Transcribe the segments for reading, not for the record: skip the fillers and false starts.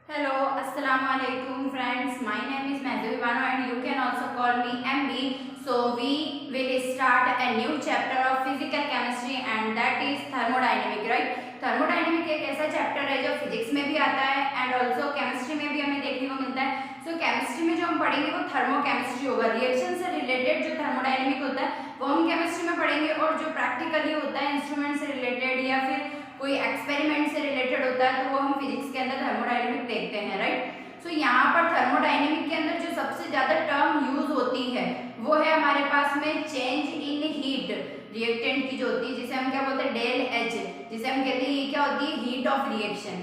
Hello, Assalamu alaikum friends. My name is Madhu Ivano and you can also call me MB. So we will start a new chapter of physical chemistry and that is thermodynamic, right? Thermodynamic एक ऐसा chapter है जो physics में भी आता है and also chemistry में भी हमें देखने को मिलता है। सो केमिस्ट्री में जो हम पढ़ेंगे वो थर्मोकेमिस्ट्री होगा, रिएक्शन से रिलेटेड जो थर्मोडाइनमिक होता है वो हम केमिस्ट्री में पढ़ेंगे और जो प्रैक्टिकली होता है इंस्ट्रूमेंट से रिलेटेड या फिर कोई एक्सपेरिमेंट से रिलेटेड होता है तो वो हम फिजिक्स के अंदर थर्मोडाइनमिक देखते हैं, राइट। सो यहाँ पर थर्मोडाइनमिक के अंदर जो सबसे ज्यादा टर्म यूज होती है वो है हमारे पास में चेंज इन हीट, रिएक्टेंट की जो होती है जिसे हम क्या बोलते हैं डेल एच, जिसे हम कहते हैं ये क्या होती है हीट ऑफ रिएक्शन।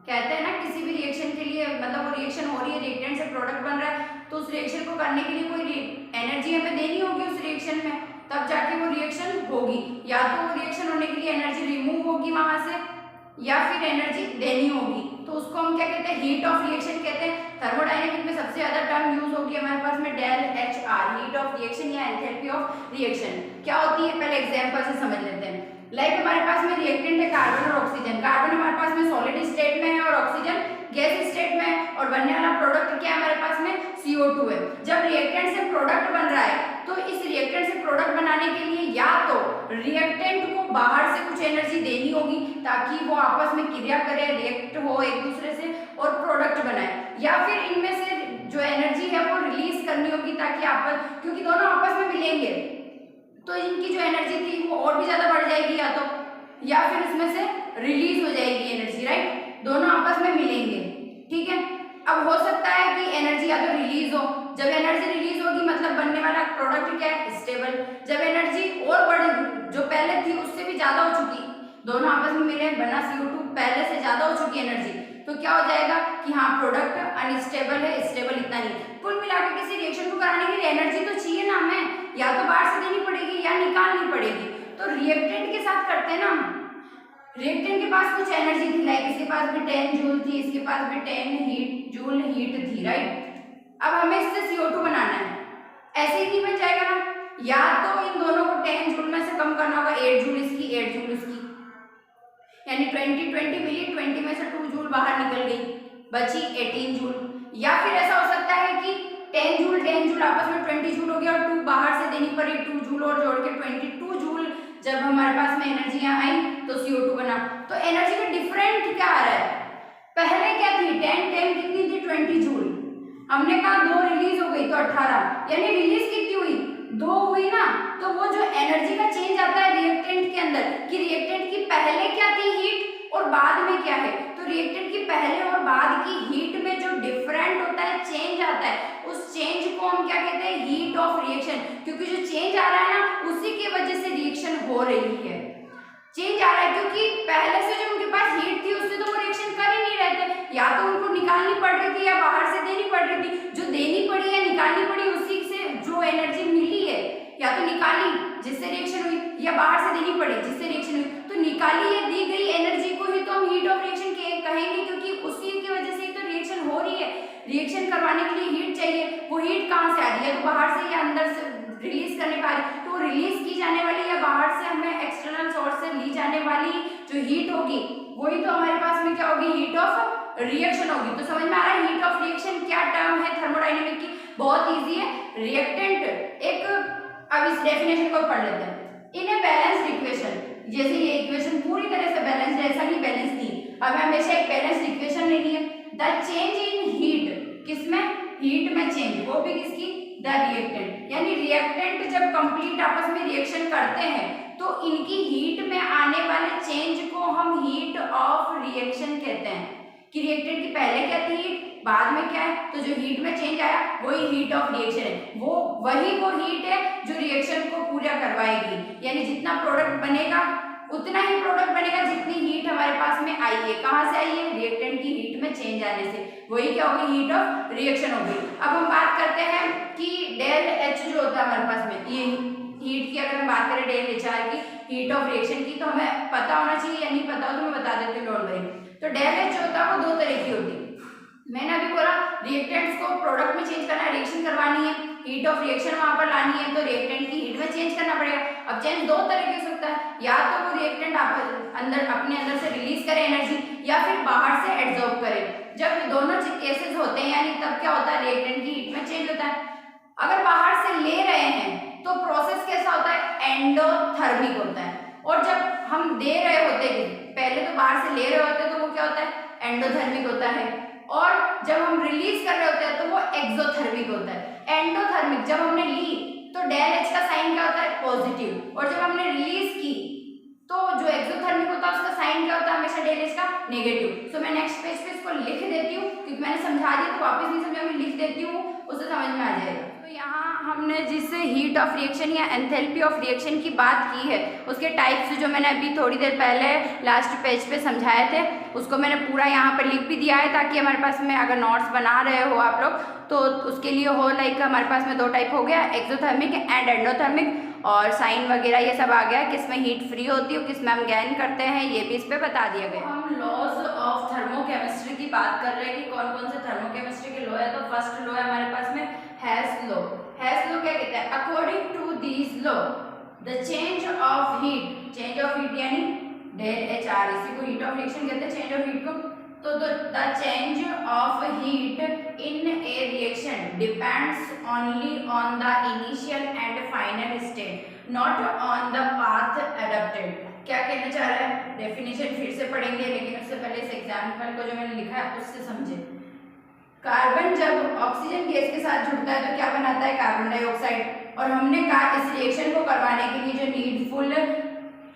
कहते हैं ना किसी भी रिएक्शन के लिए मतलब वो रिएक्शन हो रही है, रिएक्टेंट से प्रोडक्ट बन रहा है तो उस रिएक्शन को करने के लिए कोई एनर्जी हमें देनी होगी उस रिएक्शन में, तब जाके वो रिएक्शन होगी। या तो वो रिएक्शन होने के लिए एनर्जी रिमूव होगी वहां से या फिर एनर्जी देनी होगी, तो उसको हम क्या कहते हैं हीट ऑफ रिएक्शन कहते हैं। थर्मोडायनेमिक में सबसे ज्यादा टर्म यूज होगी हमारे पास में del H R, heat of reaction या एंथैल्पी ऑफ रिएक्शन क्या होती है पहले एग्जांपल से समझ लेते हैं। लाइक हमारे पास में रिएक्टेंट है कार्बन और ऑक्सीजन, कार्बन हमारे पास में सॉलिड स्टेट में है और ऑक्सीजन गैस स्टेट में है और बनने वाला प्रोडक्ट क्या है हमारे पास में CO2 है। जब रिएक्टेंट से प्रोडक्ट बन रहा है तो इस रिएक्टेंट से प्रोडक्ट बनाने के लिए या तो रिएक्टेंट को बाहर से कुछ एनर्जी देनी होगी ताकि वो आपस में क्रिया करे, रिएक्ट हो एक दूसरे से और प्रोडक्ट बनाए, या फिर इनमें से जो एनर्जी है वो रिलीज करनी होगी ताकि आपस, क्योंकि दोनों आपस में मिलेंगे तो इनकी जो एनर्जी थी वो और भी ज्यादा बढ़ जाएगी या फिर उसमें से रिलीज हो जाएगी एनर्जी, राइट। दोनों आपस में मिलेंगे, ठीक है। अब हो सकता है कि एनर्जी या तो रिलीज हो, जब एनर्जी रिलीज होगी मतलब बनने वाला प्रोडक्ट क्या है स्टेबल। जब एनर्जी और बढ़ जो पहले थी उससे भी ज्यादा हो चुकी, दोनों आपस में मिले बना CO2 पहले से ज्यादा हो चुकी एनर्जी, तो क्या हो जाएगा कि हाँ प्रोडक्ट अनस्टेबल है, स्टेबल इतना नहीं। कुल मिलाकर किसी रिएक्शन को कराने के लिए एनर्जी तो चाहिए ना हमें, या तो बाहर से देनी पड़ेगी या निकालनी पड़ेगी। तो रिएक्टेंट के साथ करते हैं ना हम, रिएक्टेंट के पास कुछ एनर्जी थी, लाइक इसके पास भी 10 जूल थी, इसके पास भी 10 जूल हीट थी, राइट। अब हमें इससे CO2 बनाना है, ऐसे ही नहीं बन जाएगा ना, या तो इन दोनों को 10 जूल में से कम करना होगा, 8 जूल इसकी 8 जूल उसकी, यानी 20 मिली, 20 में से 2 जूल बाहर निकल गई, बची 18 जूल। या फिर ऐसा हो सकता है कि 10 जूल आपस में 20 जूल हो गया और 2 बाहर से देनी पड़ी, 2 जूल और जोड़ के 22 जूल जब हमारे पास में एनर्जियां आई तो CO2 बना। तो एनर्जी का डिफरेंट क्या आ रहा है, पहले क्या थी 10 कितनी थी 20 जूल, हमने कहा 2 रिलीज हो गई तो 18, यानी रिलीज कितनी हुई 2 हुई ना। तो वो जो एनर्जी का चेंज आता है रिएक्टेंट के अंदर कि रिएक्टेंट की पहले क्या थी हीट और बाद में क्या है, तो रिएक्टेंट की पहले और बाद की हीट में जो डिफरेंट होता है चेंज आता है उस चेंज को हम क्या कहते हैं हीट ऑफ रिएक्शन, क्योंकि जो चेंज आ रहा है ना उसी की वजह से रिएक्शन हो रही है। चेंज आ रहा है क्योंकि पहले से जो उनके पास हीट थी उससे तो वो रिएक्शन कर ही नहीं रहे थे, या तो उनको निकालनी पड़ रही थी या बाहर से देनी पड़ रही थी। जो देनी पड़ी या निकालनी पड़ी उसी से जो एनर्जी मिली है या तो निकाली जिससे रिएक्शन हुई या बाहर से देनी पड़ी जिससे रिएक्शन हुई, तो निकाली या दी गई एनर्जी को ही तो हम हीट ऑफ रिएक्शन कहेंगे क्योंकि उसी की वजह से तो रिएक्शन हो रही है। रिएक्शन करवाने के लिए हीट चाहिए, वो हीट कहाँ से आ रही है तो बाहर से या अंदर से रिलीज करने का, तो रिलीज की जाने वाली या बाहर से हमें एक्सटर्नल सोर्स से ली जाने वाली जो हीट होगी वही तो हमारे पास में क्या होगी हीट ऑफ रिएक्शन होगी। तो समझ में आ रहा है हीट ऑफ रिएक्शन क्या टर्म है थर्मोडायनेमिक की, बहुत इजी है। रिएक्टेंट एक, अब इस डेफिनेशन को पढ़ लेते हैं। इन ए बैलेंस्ड इक्वेशन, जैसे ये इक्वेशन पूरी तरह से बैलेंस्ड है, ऐसा नहीं बैलेंस नहीं, हमें हमेशा एक बैलेंस्ड इक्वेशन लेनी है। द चेंज इन हीट, किसमें हीट में चेंज, वो भी किसकी द रिएक्टेंट, यानी रिएक्टेंट जब कंप्लीट आपस में रिएक्शन करते हैं तो इनकी हीट में आने वाले चेंज को हम हीट ऑफ रिएक्शन कहते हैं कि रिएक्टेंट की पहले क्या थी हीट बाद में क्या है, तो जो हीट में चेंज आया वही हीट ऑफ रिएक्शन है, वो हीट है जो रिएक्शन को पूरा करवाएगी, यानी जितना प्रोडक्ट बनेगा उतना ही प्रोडक्ट बनेगा जितनी हीट हमारे पास में आई है। कहाँ से आई है रिएक्टेंट की हीट में चेंज आने से, वही क्या होगी हीट ऑफ रिएक्शन होगी। अब हम बात करते हैं कि डेल एच जो होता है हमारे पास में, ये हीट की अगर हम बात करें डेल एच आर की हीट ऑफ रिएक्शन की, तो हमें पता होना चाहिए या नहीं पता हो तो मैं बता देती हूँ, डोंट वरी। तो डेल एच जो होता है वो 2 तरह की होती है, मैंने अभी बोला रिएक्टेंट्स को प्रोडक्ट में चेंज करना है, रिएक्शन करवानी है, हीट ऑफ रिएक्शन वहां पर लानी है तो रिएक्टेंट की हीट में चेंज करना पड़ेगा। अब चेंज 2 तरीके से सकता है, या तो वो रिएक्टेंट आप अंदर अपने अंदर से रिलीज करे एनर्जी या फिर बाहर से एब्जॉर्ब करे। जब दोनों केसेस होते हैं यानी तब क्या होता है, रिएक्टेंट की हीट में चेंज होता है। अगर बाहर से ले रहे हैं तो प्रोसेस कैसा होता है, एंडोथर्मिक होता है। और जब हम दे रहे होते हैं, पहले तो बाहर से ले रहे होते हैं तो वो क्या होता है, एंडोथर्मिक होता है। और जब हम रिलीज कर रहे होते हैं तो वो एक्सोथर्मिक होता है। एंडोथर्मिक जब हमने ली तो डेल एच का साइन क्या होता है, पॉजिटिव, और जब हमने रिलीज की तो जो एक्सोथर्मिक होता है उसका साइन क्या होता है, हमेशा डेल एच का नेगेटिव। सो मैं नेक्स्ट पेज पे इसको लिख देती हूँ, क्योंकि मैंने समझा दिया तो वापस नहीं समझा, मैं लिख देती हूँ, उससे समझ में आ जाएगा। तो यहाँ हमने जिस हीट ऑफ रिएक्शन या एंथैल्पी ऑफ रिएक्शन की बात की है, उसके टाइप्स जो मैंने अभी थोड़ी देर पहले लास्ट पेज पे समझाए थे, उसको मैंने पूरा यहाँ पर लिख भी दिया है, ताकि हमारे पास में अगर नोट्स बना रहे हो आप लोग तो उसके लिए हो। लाइक हमारे पास में दो टाइप हो गया, एक्सोथर्मिक एंड एंडोथर्मिक, और साइन वगैरह ये सब आ गया, किसमें हीट फ्री होती है, किसमें हम गेन करते हैं, ये भी इस पे बता दिया गया। हम लॉज ऑफ थर्मोकेमिस्ट्री की बात कर रहे हैं कि कौन कौन से थर्मोकेमिस्ट्री के लॉ है। तो फर्स्ट लॉ है हमारे पास में हेस लॉ। हेस लॉ क्या कहते हैं, according to this law the change of heat यानी डेल एच आर, इसी को हीट ऑफ रिएक्शन कहते हैं, चेंज ऑफ हीट को। तो the change of heat in A reaction depends only on the initial and final state, not on the path adopted. क्या कहना चाह रहा है, डेफिनेशन फिर से पढ़ेंगे, लेकिन उससे पहले इस एग्जाम्पल को जो मैंने लिखा है उससे समझे। कार्बन जब ऑक्सीजन गैस के साथ जुड़ता है तो क्या बनाता है, कार्बन डाइऑक्साइड। और हमने कहा इस रिएक्शन को करवाने के लिए जो नीडफुल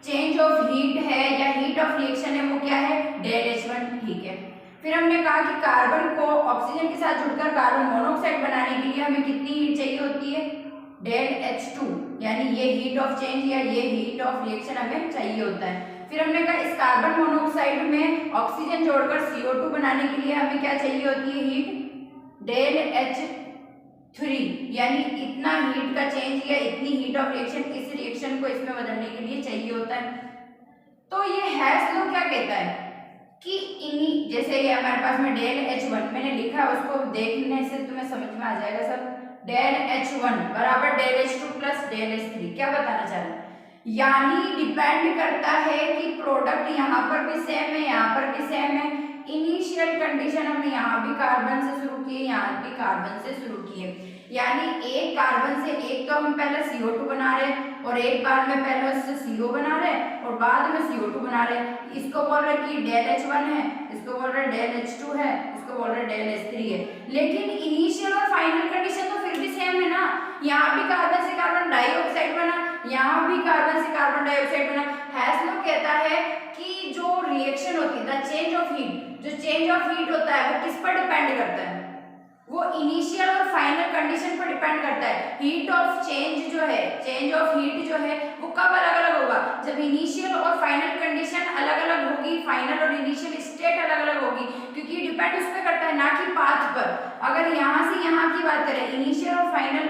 चेंज ऑफ हीट है या हीट ऑफ रिएक्शन है वो क्या है, डेल H1, ठीक है। फिर हमने कहा कि कार्बन को ऑक्सीजन के साथ जुड़कर कार्बन मोनोऑक्साइड बनाने के लिए हमें कितनी हीट चाहिए होती है, डेल H2, यानी ये हीट ऑफ चेंज या ये हीट ऑफ रिएक्शन हमें चाहिए होता है। फिर हमने कहा इस कार्बन मोनोऑक्साइड में ऑक्सीजन जोड़कर CO2 बनाने के लिए हमें क्या चाहिए होती है, हीट डेल H3, यानी इतना हीट का चेंज या इतनी हीट ऑफ रिएक्शन इस रिएक्शन को इसमें बदलने के लिए चाहिए होता है। तो ये हेस लॉ क्या कहता है कि इन्हीं, जैसे ये हमारे पास में डेल H1 मैंने लिखा है, उसको देखने से तुम्हें समझ में आ जाएगा सब। डेल H1 बराबर del H2 plus del H3, क्या बताना चाह रहे हैं, यानी डिपेंड करता है कि प्रोडक्ट यहाँ पर भी सेम है, यहाँ पर भी सेम है। इनिशियल कंडीशन हमने यहाँ भी कार्बन से शुरू की है, यहाँ भी कार्बन से शुरू की है, यानी एक कार्बन से एक तो हम पहले CO2 बना रहे हैं और एक बार में पहले उससे CO बना रहे हैं और बाद में CO2 बना रहे हैं। इसको बोल रहे कि डेल H1 है, इसको बोल रहे डेल H2 है, इसको बोल रहे डेल H3 है। लेकिन इनिशियल और फाइनल कंडीशन तो फिर भी सेम है ना, यहाँ भी कार्बन से कार्बन डाइऑक्साइड बना, यहाँ भी कार्बन से कार्बन डाइऑक्साइड बना। हेस लॉ कहता है कि जो रिएक्शन होती है, द चेंज ऑफ हीट, जो चेंज ऑफ हीट होता है वो किस पर डिपेंड करता है, वो इनिशियल और फाइनल कंडीशन पर डिपेंड करता है। हीट ऑफ चेंज जो है, चेंज ऑफ हीट जो है वो कब अलग अलग होगा, जब इनिशियल और फाइनल कंडीशन अलग अलग होगी, फाइनल और इनिशियल स्टेट अलग अलग होगी, क्योंकि डिपेंड उस पर करता है ना कि पाथ पर। अगर यहाँ से यहाँ की बात करें, इनिशियल और फाइनल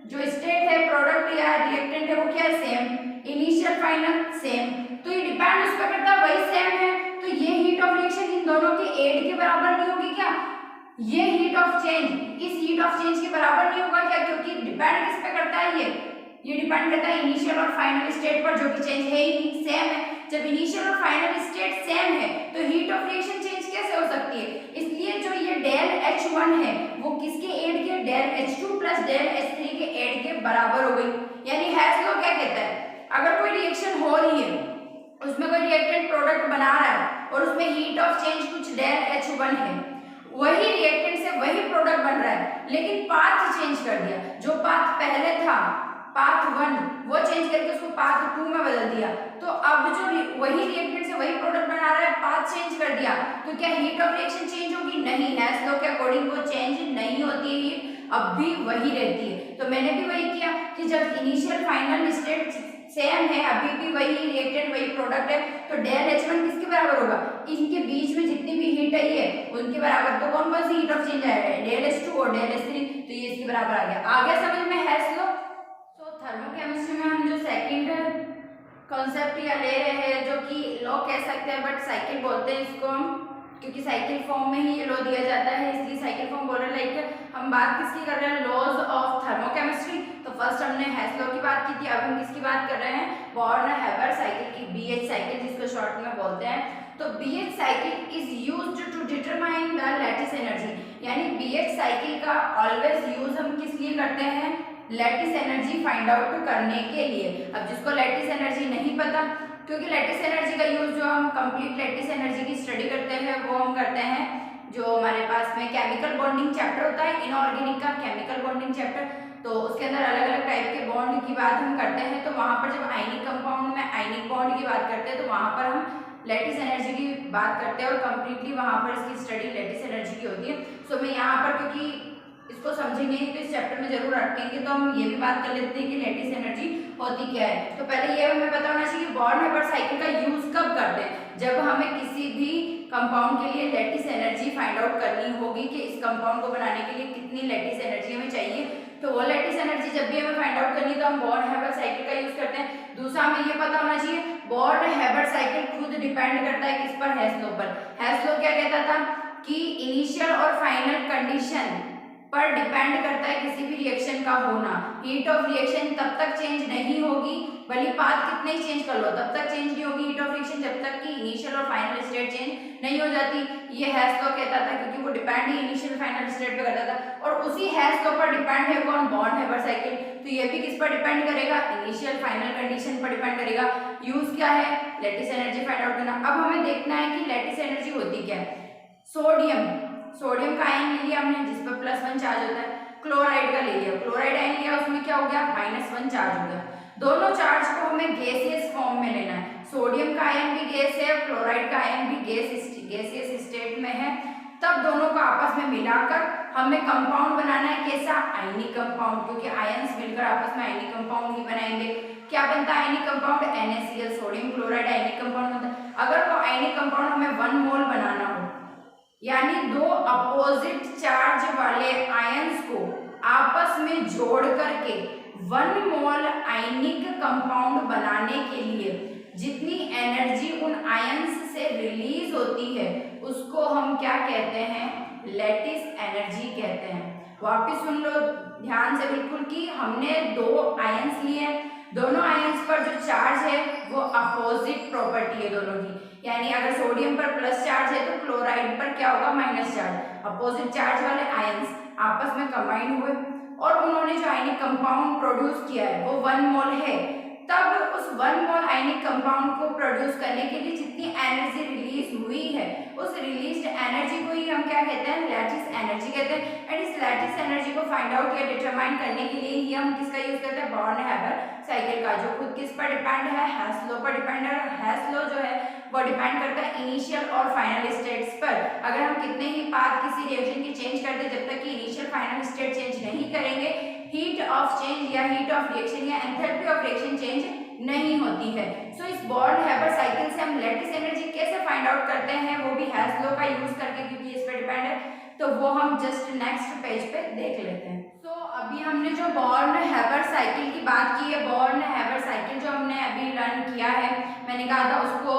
जो स्टेट है प्रोडक्ट या रिएक्टेंट है वो क्या है, सेम, इनिशियल फाइनल सेम, तो ये डिपेंड उस पर करता है, वही सेम है। तो ये हीट ऑफ रिएक्शन इन दोनों के एड के बराबर नहीं होगी क्या, ये हीट ऑफ चेंज इस हीट ऑफ चेंज के बराबर नहीं होगा क्या, क्योंकि डिपेंड किस पे करता है, ये डिपेंड करता है इनिशियल और फाइनल स्टेट पर, जो कि चेंज है ही नहीं, सेम है। जब इनिशियल और फाइनल स्टेट सेम है तो हीट ऑफ रिएक्शन चेंज कैसे हो सकती है, इसलिए जो ये डेल H1 है वो किसके एड के, del H2 plus del H3 के एड के बराबर हो गई। यानी हेस लॉ क्या कहता है, अगर कोई रिएक्शन हो रही है, उसमें कोई रिएक्टेंट प्रोडक्ट बना रहा है और उसमें हीट ऑफ चेंज कुछ डेल H1 है, वही रिएक्टेंट से वही प्रोडक्ट बन रहा है, लेकिन पाथ चेंज कर दिया, जो पाथ पहले था पाथ 1 वो चेंज करके उसको पाथ 2 में बदल दिया, तो अब जो वही रिएक्टेंट से वही प्रोडक्ट बना रहा है, पाथ चेंज कर दिया, तो क्या हीट ऑफ रिएक्शन चेंज होगी, नहीं, हेस लॉ के अकॉर्डिंग वो चेंज नहीं होती है, अब भी वही रहती है। तो मैंने भी वही किया कि जब इनिशियल फाइनल स्टेट सेम है, अभी भी वही रिएक्टेंट वही प्रोडक्ट है, तो डेल H1 किसके बराबर होगा, इनके बीच में जितनी भी हीट आई है उनके बराबर। तो कौन कौन सी हीट ऑफ चेंज आएगा, डेल H2 और डेल H3, तो ये इसके बराबर आ गया। आ गया समझ में हेस लॉ। तो थर्मोकेमिस्ट्री में हम जो सेकंड कॉन्सेप्ट या ले रहे हैं, जो कि लॉ कह सकते हैं बट साइकिल बोलते हैं इसको हम, क्योंकि साइकिल फॉर्म में ही ये लॉ दिया जाता है, इसलिए साइकिल फॉर्म बोल रहे हैं। लाइक हम बात किसकी कर रहे हैं, लॉज ऑफ थर्मोकेमिस्ट्री। तो फर्स्ट हमने हेस लॉ की बात की थी, अब हम किसकी बात कर रहे हैं, बॉर्न हैबर साइकिल की, BH साइकिल जिसको शॉर्ट में बोलते हैं। तो BH cycle is used to determine the lattice energy, यानी BH साइकिल का ऑलवेज यूज हम किस लिए करते हैं, लैटिस एनर्जी फाइंड आउट करने के लिए। अब जिसको लैटिस एनर्जी नहीं पता, क्योंकि लैटिस एनर्जी का यूज जो हम कंप्लीट लैटिस एनर्जी की स्टडी करते हैं वो हम करते हैं जो हमारे पास में केमिकल बॉन्डिंग चैप्टर होता है, इनऑर्गेनिक का केमिकल बॉन्डिंग चैप्टर, तो उसके अंदर अलग अलग टाइप के बॉन्ड की बात हम करते हैं। तो वहां पर जब आयनिक कंपाउंड में आयनिक बॉन्ड की बात करते हैं तो वहां पर हम लैटिस एनर्जी की बात करते हैं और कंप्लीटली वहां पर इसकी स्टडी लैटिस एनर्जी की होती है। सो मैं यहाँ पर क्योंकि इसको समझेंगे तो इस चैप्टर में जरूर अटकेंगे, तो हम ये भी बात कर लेते हैं कि लैटिस एनर्जी होती क्या है। तो पहले ये हमें पता होना चाहिए कि बॉर्न-हेबर साइकिल का यूज कब करते हैं, जब हमें किसी भी कंपाउंड के लिए लैटिस एनर्जी फाइंड आउट करनी होगी कि इस कंपाउंड को बनाने के लिए कितनी लैटिस एनर्जी हमें चाहिए। तो वो लैटिस एनर्जी जब भी हमें फाइंड आउट करनी तो हम बॉर्न-हेबर साइकिल का यूज करते हैं। दूसरा हमें ये पता होना चाहिए बॉर्न-हेबर साइकिल खुद डिपेंड करता है किस पर, हेस लॉ पर। हेस लॉ क्या कहता था कि इनिशियल और फाइनल कंडीशन पर डिपेंड करता है किसी भी रिएक्शन का होना। हीट ऑफ रिएक्शन तब तक चेंज नहीं होगी, भले पाथ कितने ही चेंज कर लो तब तक चेंज नहीं होगी हीट ऑफ रिएक्शन जब तक कि इनिशियल और फाइनल स्टेट चेंज नहीं हो जाती। ये हेस लॉ कहता था क्योंकि वो डिपेंड ही इनिशियल फाइनल स्टेट पे करता था। और उसी हेस लॉ पर डिपेंड है कौन, बॉर्न-हेबर साइकिल। तो ये भी किस पर डिपेंड करेगा, इनिशियल फाइनल कंडीशन पर डिपेंड करेगा। यूज क्या है, लैटिस एनर्जी फाइंड आउट करना। अब हमें देखना है कि लैटिस एनर्जी होती क्या है। सोडियम का आयन ले लिया हमने जिस पर +1 चार्ज होता है, क्लोराइड का ले लिया, क्लोराइड आयन लिया उसमें क्या हो गया, -1 चार्ज हो गया। दोनों चार्ज को हमें गैसियस फॉर्म में लेना है। सोडियम का आयन भी गैस है, क्लोराइड का आयन भी गैसियस स्टेट में है। तब दोनों को आपस में मिलाकर हमें कंपाउंड बनाना है, कैसा, आयनिक कंपाउंड, क्योंकि आयंस मिलकर आपस में आयनिक कंपाउंड ही बनाएंगे। क्या बनता है ionic compound, NaCl, sodium chloride ionic compound बनता है। अगर वो आयनिक कंपाउंड हमें 1 मोल बनाना हो, यानी दो अपोजिट चार्ज वाले आयंस को आपस में जोड़ करके 1 मोल आयनिक कंपाउंड बनाने के लिए जितनी एनर्जी उन आयंस से रिलीज होती है उसको हम क्या कहते हैं, लैटिस एनर्जी कहते हैं। वापिस सुन लो ध्यान से बिल्कुल कि हमने 2 आयंस लिए हैं, दोनों आयंस पर जो चार्ज है वो अपोजिट प्रॉपर्टी है दोनों की, यानी अगर सोडियम पर प्लस चार्ज है तो क्लोराइड पर क्या होगा, माइनस चार्ज। अपोजिट चार्ज वाले आयंस आपस में कंबाइन हुए और उन्होंने जो आयनिक कंपाउंड प्रोड्यूस किया है वो 1 मोल है। तब उस 1 मोल आयनिक कंपाउंड को प्रोड्यूस करने के लिए जितनी एनर्जी रिलीज हुई है उस रिलीज्ड एनर्जी को ही हम क्या कहते हैं, लैटिस एनर्जी कहते हैं। एंड इस लैटिस एनर्जी को फाइंड आउट या डिटरमाइन करने के लिए ही हम किसका यूज करते हैं, बॉर्न-हेबर साइकिल का, जो खुद किस पर डिपेंड है, हेस लॉ पर डिपेंड है। हेस लॉ जो है वो डिपेंड करता है इनिशियल और फाइनल स्टेट्स पर। अगर हम कितने ही पाथ किसी रिएक्शन की चेंज करते जब तक कि इनिशियल फाइनल स्टेट चेंज नहीं करेंगे, हीट ऑफ चेंज या हीट ऑफ रिएक्शन या एंथैल्पी ऑफ रिएक्शन चेंज नहीं होती है। सो इस बॉर्न-हेबर साइकिल से हम लैटिस एनर्जी कैसे फाइंड आउट करते हैं, वो भी हेस लॉ का यूज करके, क्योंकि इस पर डिपेंड है, तो वो हम जस्ट नेक्स्ट पेज पे देख लेते हैं। सो अभी हमने जो बॉर्न-हेबर साइकिल की बात की है, बॉर्न-हेबर साइकिल जो हमने अभी लर्न किया है, मैंने कहा था उसको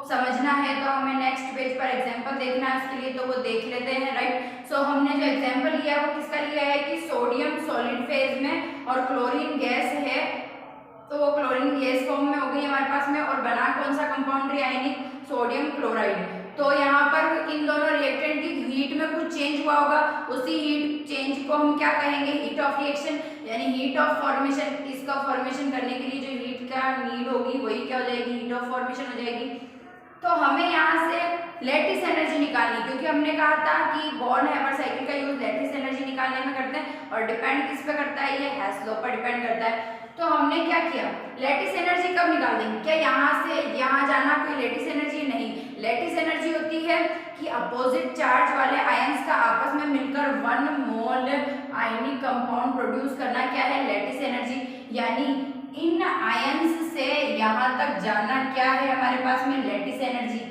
समझना है तो हमें नेक्स्ट पेज पर एग्जांपल देखना है उसके लिए, तो वो देख लेते हैं, राइट। सो हमने जो एग्जांपल लिया है वो किसका लिया है कि सोडियम सॉलिड फेज में और क्लोरीन गैस है, तो वो क्लोरीन गैस फॉर्म में हो गई हमारे पास में, और बना कौन सा कंपाउंड है, आयनिक सोडियम क्लोराइड। तो यहाँ पर इन दोनों रिएक्टेंट की हीट में कुछ चेंज हुआ होगा, उसी हीट चेंज को हम क्या कहेंगे, हीट ऑफ रिएक्शन, यानी हीट ऑफ फॉर्मेशन। इसका फॉर्मेशन करने के लिए जो हीट का नीड होगी वही क्या हो जाएगी, हीट ऑफ फॉर्मेशन हो जाएगी। तो हमें यहाँ से लैटिस एनर्जी निकालनी, क्योंकि हमने कहा था कि बॉर्न-हेबर साइकिल का यूज लैटिस एनर्जी निकालने में करते हैं और डिपेंड किस पे करता है, ये हेस लॉ पर डिपेंड करता है। तो हमने क्या किया, लैटिस एनर्जी कब निकाल देंगे, क्या यहाँ से यहाँ जाना कोई लैटिस एनर्जी नहीं। लैटिस एनर्जी होती है कि अपोजिट चार्ज वाले आयंस का आपस में मिलकर 1 मोल आयनिक कंपाउंड प्रोड्यूस करना, क्या है, लैटिस एनर्जी। यानी इन आयंस से यहाँ तक जाना क्या है हमारे पास में, लैटिस एनर्जी।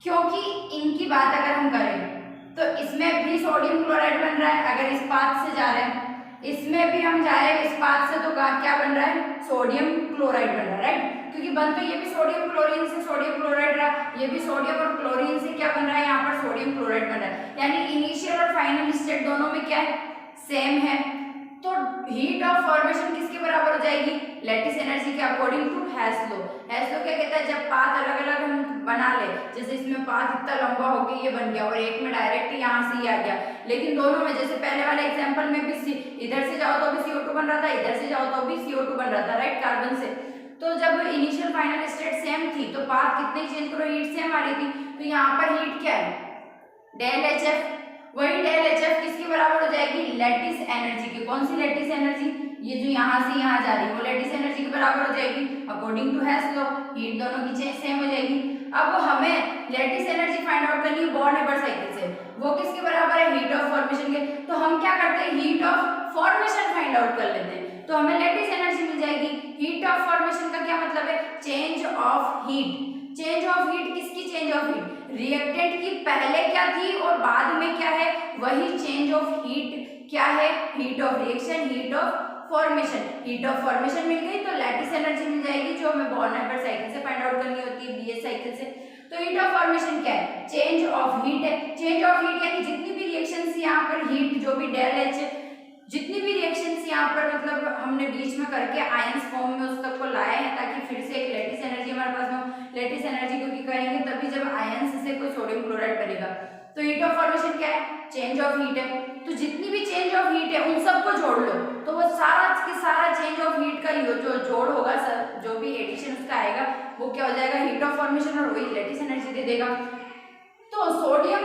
क्योंकि इनकी बात अगर हम करें तो इसमें भी सोडियम क्लोराइड बन रहा है, अगर इस पाथ से जा रहे हैं, इसमें भी हम जाए इस पाथ से, तो क्या बन रहा है, सोडियम क्लोराइड बन रहा है, राइट। क्योंकि बन तो ये भी सोडियम क्लोरीन से सोडियम क्लोराइड रहा, ये भी सोडियम और क्लोरीन से क्या बन रहा है, यहाँ पर सोडियम क्लोराइड बन रहा है। यानी इनिशियल और फाइनल स्टेट दोनों में क्या है, सेम है। तो हीट ऑफ फॉर्मेशन किसकी बराबर हो जाएगी लैटिस एनर्जी के अकॉर्डिंग टू हेल्स लॉ क्या कहता है, जब पाथ अलग अलग हम बना ले, जैसे इसमें पाथ इतना लंबा होके ये बन गया और एक में डायरेक्ट यहाँ से ही आ गया, लेकिन दोनों में जैसे पहले वाले एग्जांपल में भी इधर से जाओ तो भी CO2 बन रहा था, इधर से जाओ तो भी CO2 बन रहा था, राइट, कार्बन से। तो जब इनिशियल फाइनल स्टेट सेम थी तो पाथ कितने चेंज करो, हीट सेम आ रही थी, तो यहाँ पर हीट क्या है, डेल HF, वही डेल HF किसके बराबर हो जाएगी, लैटिस एनर्जी की। कौन सी लैटिस एनर्जी, ये जो यहाँ से यहाँ जा रही है वो लैटिस एनर्जी के बराबर हो जाएगी अकॉर्डिंग टू हेल्स लॉ, हीट दोनों की चेंज सेम हो जाएगी। अब हमें लैटिस एनर्जी फाइंड आउट करनी है बॉर्न-हेबर साइकिल से, वो किसके बराबर है, हीट ऑफ फॉर्मेशन के। तो हम क्या करते हैं, heat of formation find out कर लेते हैं, तो हमें लैटिस एनर्जी मिल जाएगी। हीट ऑफ फॉर्मेशन का क्या मतलब है, change of heat. Change of heat किसकी चेंज ऑफ हीट, रिएक्टेंट की पहले क्या थी और बाद में क्या है, वही चेंज ऑफ हीट क्या है, heat of reaction, heat of formation. Heat of formation मिल गई तो लैटिस एनर्जी मिल जाएगी, जो हमें बॉर्न-हेबर साइकिल से फाइंड आउट करनी होती है, BH साइकिल से। तो हीट ऑफ फॉर्मेशन क्या है, चेंज ऑफ हीट है। चेंज ऑफ हीट यानी जितनी भी रिएक्शंस यहाँ पर हीट जो भी डेल H, जितनी भी रिएक्शंस यहाँ पर मतलब हमने बीच में करके आयंस फॉर्म में उस तक को लाए हैं, ताकि फिर से एक लैटिस एनर्जी हमारे पास में हो। लैटिस एनर्जी क्योंकि करेंगे तभी जब आयंस से कोई सोडियम क्लोराइड बनेगा। तो हीट ऑफ फॉर्मेशन क्या है, चेंज ऑफ हीट है। तो जितनी भी चेंज ऑफ हीट है उन सबको जोड़ लो, तो वो सारा के सारा चेंज ऑफ हीट का जो जोड़ होगा, जो भी एडिशन उसका आएगा वो क्या हो जाएगा, हीट ऑफ फॉर्मेशन, और वही लैटिस एनर्जी दे देगा। तो सोडियम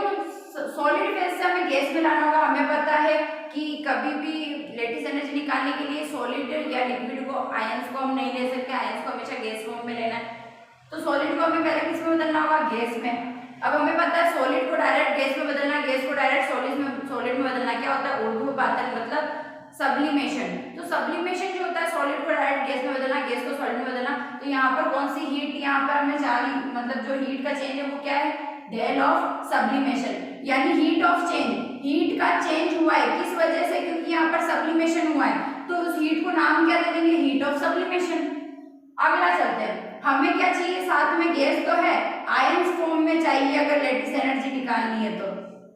सॉलिड फेज से हमें गैस में लाना होगा। हमें पता है कि कभी भी लैटिस एनर्जी निकालने के लिए सॉलिड या लिक्विड को, आयंस को हम नहीं ले सकते, आयंस को हमेशा गैस फॉर्म में लेना है। तो सॉलिड को हमें पहले किस में बदलना होगा, गैस में। अब हमें पता है सॉलिड को डायरेक्ट गैस में बदलना, गैस को डायरेक्ट सॉलिड में बदलना क्या होता है, ऊर्ध्वपातन मतलब सब्लिमेशन। तो सब्लिमेशन जो होता है, सॉलिड को डायरेक्ट गैस में बदलना, गैस को सॉलिड में बदलना। तो यहाँ पर कौन सी हीट, यहाँ पर हमें जारी मतलब जो हीट का चेंज है वो क्या है, डेल ऑफ सब्लिमेशन, यानी हीट ऑफ चेंज। हीट का चेंज हुआ है किस वजह से, क्योंकि यहाँ पर सब्लिमेशन हुआ है, तो उस हीट को नाम क्या दे देंगे, हीट ऑफ सब्लिमेशन। अगला चलते हैं, हमें क्या चाहिए, साथ में गैस तो है, आयंस फॉर्म में चाहिए अगर लैटिस एनर्जी निकालनी है। तो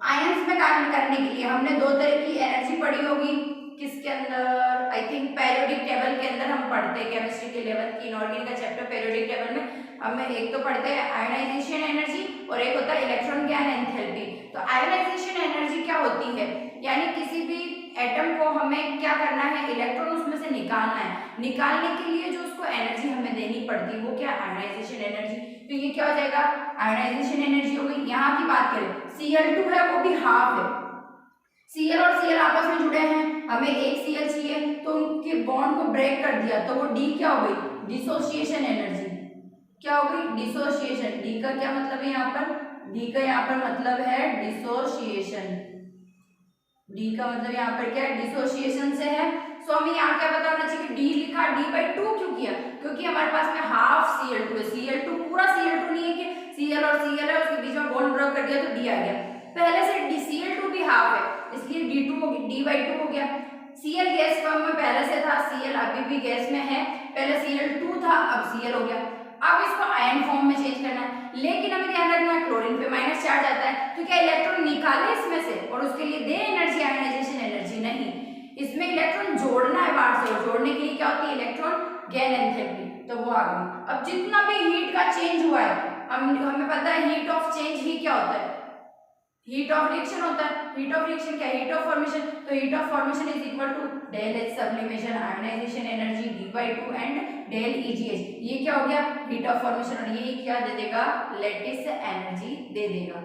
आयंस में काम करने के लिए हमने दो तरह की एनर्जी पढ़ी होगी, किसके अंदर, आई थिंक पेरियोडिक टेबल के अंदर हम पढ़ते हैं केमिस्ट्री के 11th की इनऑर्गेनिक का चैप्टर पेरियोडिक टेबल में। हमें एक तो पढ़ते हैं आयोनाइजेशन एनर्जी और एक होता है इलेक्ट्रॉन ज्ञान एंथैल्पी। तो आयोनाइजेशन एनर्जी क्या होती है, यानी किसी भी एटम को हमें क्या करना है, इलेक्ट्रॉन उसमें से निकालना है। निकालने के लिए जो उसको एनर्जी हमें देनी पड़ती है वो क्या, आयोनाइजेशन एनर्जी। तो ये क्या हो जाएगा, आयोनाइजेशन एनर्जी हो गई। यहाँ की बात करें, Cl2 है वो भी हाफ है, Cl और Cl आपस में जुड़े हैं, हमें एक Cl चाहिए, तो उनके बॉन्ड को ब्रेक कर दिया, तो वो D क्या हो गई, डिसोसिएशन एनर्जी। क्या हो गई, डिसोसिएशन। D का क्या मतलब है यहाँ पर, D का यहाँ पर मतलब है डिसोसिएशन। D का मतलब यहाँ पर क्या है, डिसोसिएशन से है। सो हमें यहाँ क्या पता होना चाहिए, D लिखा, D/2 क्यों किया, क्योंकि हमारे पास में हाफ Cl2 है। Cl2 पूरा Cl2 नहीं है कि Cl और Cl है उसके बीच में बॉन्ड ब्रेक कर दिया तो D आ गया। पहले से Cl2 भी हाफ है, इसलिए D/2 हो गया। Cl गैस फॉर्म में पहले से था, Cl अभी भी गैस में है, पहले Cl2 था अब Cl हो गया। अब इसको आयन फॉर्म में चेंज करना है, लेकिन हमें ध्यान रखना है क्लोरीन पे माइनस चार्ज आता है, तो क्या इलेक्ट्रॉन निकाले इसमें से और उसके लिए दे एनर्जी, आयोनाइजेशन एनर्जी नहीं, इसमें इलेक्ट्रॉन जोड़ना है बाहर से, और जोड़ने के लिए क्या होती है, इलेक्ट्रॉन गेन एंथैल्पी, तो वो आ गई। अब जितना भी हीट का चेंज हुआ है, हमें पता है हीट ऑफ चेंज ही क्या होता है, हीट ऑफ रिएक्शन होता है। हीट ऑफ रिएक्शन क्या है, हीट ऑफ फॉर्मेशन। तो heat of formation is equal to del H sublimation, ionisation energy D/2 and del EgH। ये क्या हो गया, हीट ऑफ फॉर्मेशन, और ये क्या दे देगा, लैटिस एनर्जी दे देगा।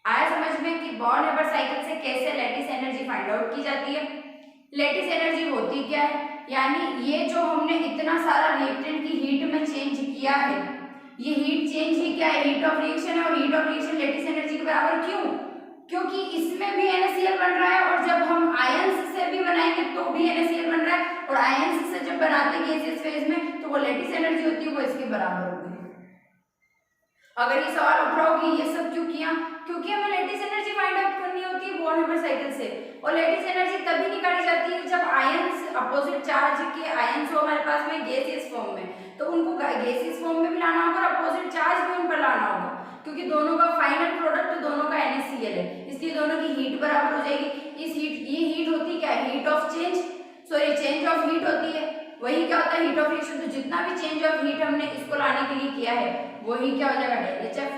आया समझ में कि बॉर्न-हेबर साइकिल से कैसे लैटिस एनर्जी फाइंड आउट की जाती है। लैटिस एनर्जी होती क्या है, यानी ये जो हमने इतना सारा रिएक्टेंट की हीट में चेंज किया है, ये हीट चेंज ही क्या है, हीट ऑफ रिएक्शन है, और heat of reaction lattice energy के बराबर क्यों, क्योंकि इसमें भी NaCl बन रहा है, और जब हम आयंस से भी बनाएंगे तो भी NaCl बन रहा है, और आयंस से जब बनाते हैं गैसियस फेज में तो वो लैटिस एनर्जी होती है, वो इसके बराबर होगी। अगर ये सवाल उठ रहा हो कि ये सब क्यों किया, क्योंकि हमें लैटिस एनर्जी फाइंड आउट करनी होती है बॉर्न-हेबर साइकिल से, और लैटिस एनर्जी तभी निकाली जाती है जब आयंस अपोजिट चार्ज के आयंस हो हमारे पास में गैसियस फॉर्म में, तो उनको गैसियस फॉर्म में भी लाना होगा और अपोजिट चार्ज भी उन पर लाना होगा, क्योंकि दोनों का फाइनल प्रोडक्ट दोनों का NaCl है, इसलिए दोनों की हीट बराबर हो जाएगी। ये हीट होती क्या है, heat of change. Sorry change of heat होती है, वही क्या होता है हीट ऑफ रिएक्शन। तो जितना भी चेंज ऑफ हीट हमने इसको लाने के लिए किया है वही क्या हो जाएगा del H F,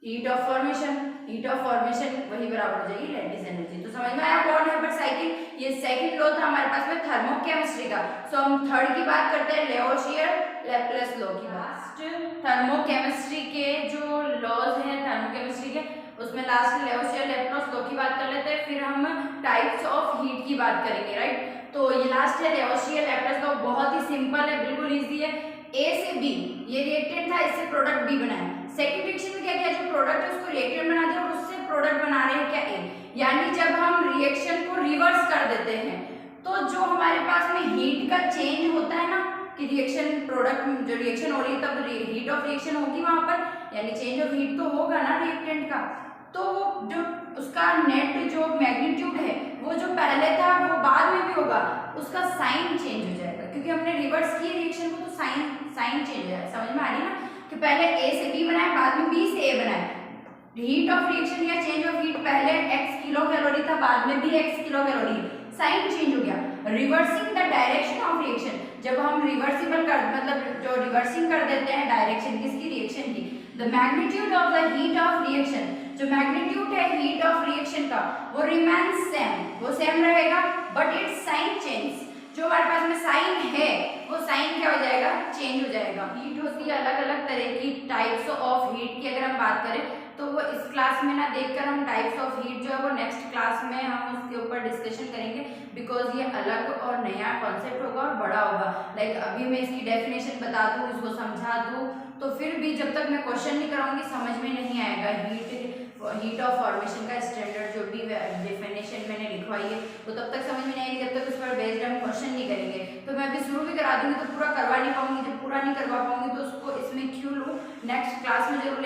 heat of formation. Heat of formation वही बराबर हो जाएगी लैटिस एनर्जी। तो समझ में आया बॉर्न हेबर साइकिल। ये सेकंड लॉ था हमारे पास में थर्मोकेमिस्ट्री का। सो हम थर्ड की बात करते हैं लेवोसियर लैप्लेस लॉ की। लास्ट थर्मोकेमिस्ट्री के जो लॉज हैं थर्मोकेमिस्ट्री के, उसमें लास्ट लेवोसियर लैप्लेस लॉ की बात कर लेते हैं, फिर हम टाइप्स ऑफ हीट की बात करेंगे, राइट। तो ये लास्ट है लेवोसियर लैप्लेस लॉ, बहुत ही सिंपल है, बिल्कुल इजी है। ए से बी ये रिएक्टेंट था, इससे प्रोडक्ट बी बना है। सेकंड रिएक्शन में क्या किया, जो प्रोडक्ट है उसको रिएक्टेंट बना दिया और उससे प्रोडक्ट बना रहे हैं क्या ए। यानी जब हम रिएक्शन को रिवर्स कर देते हैं तो जो हमारे पास में हीट का चेंज होता है ना कि रिएक्शन प्रोडक्ट जो रिएक्शन हो रही है तब हीट ऑफ रिएक्शन होगी वहां पर, यानी चेंज ऑफ हीट तो होगा ना रिएक्टेंट का। तो जो उसका नेट जो मैग्नीट्यूड है वो जो पहले था वो बाद में भी होगा, उसका साइन चेंज हो जाएगा क्योंकि हमने रिवर्स किए रिएक्शन को, तो साइन चेंज हो जाएगा। समझ में आ रही है ना कि पहले ए से बी बनाए बाद में बी से ए बनाए। हीट ऑफ रिएक्शन या चेंज ऑफ हीट पहले x किलो कैलोरी था बाद में भी x kilocalorie, sign change हो गया। Reversing the direction of reaction, जब हम रिवर्सिबल कर मतलब जो रिवर्सिंग कर देते हैं डायरेक्शन किसकी रिएक्शन की, the magnitude of the heat of reaction, जो मैग्नीट्यूड है हीट ऑफ रिएक्शन का वो रिमेन्स सेम, वो सेम रहेगा बट इट्स साइन चेंज। जो हमारे पास में साइन है वो साइन क्या हो जाएगा, चेंज हो जाएगा। हीट होती है अलग अलग तरह की, टाइप्स ऑफ हीट की अगर हम बात करें तो वो इस क्लास में ना देखकर हम टाइप्स ऑफ हीट जो है वो नेक्स्ट क्लास में हम उसके ऊपर डिस्कशन करेंगे, बिकॉज ये अलग और नया कॉन्सेप्ट होगा और बड़ा होगा। लाइक अभी मैं इसकी डेफिनेशन बता दूँ, इसको समझा दूँ, तो फिर भी जब तक मैं क्वेश्चन नहीं कराऊंगी समझ में नहीं आएगा। हीट ऑफ फॉर्मेशन का स्टैंडर्ड जो भी डेफिनेशन मैंने लिखवाई है वो तब तक समझ में नहीं आएगी जब तक उस पर बेस्ड हम क्वेश्चन नहीं करेंगे। तो मैं अभी शुरू भी करा दूंगी तो पूरा करवा नहीं पाऊंगी, जब पूरा नहीं करवा पाऊंगी तो उसको इसमें क्यों लूँ, नेक्स्ट क्लास में जरूर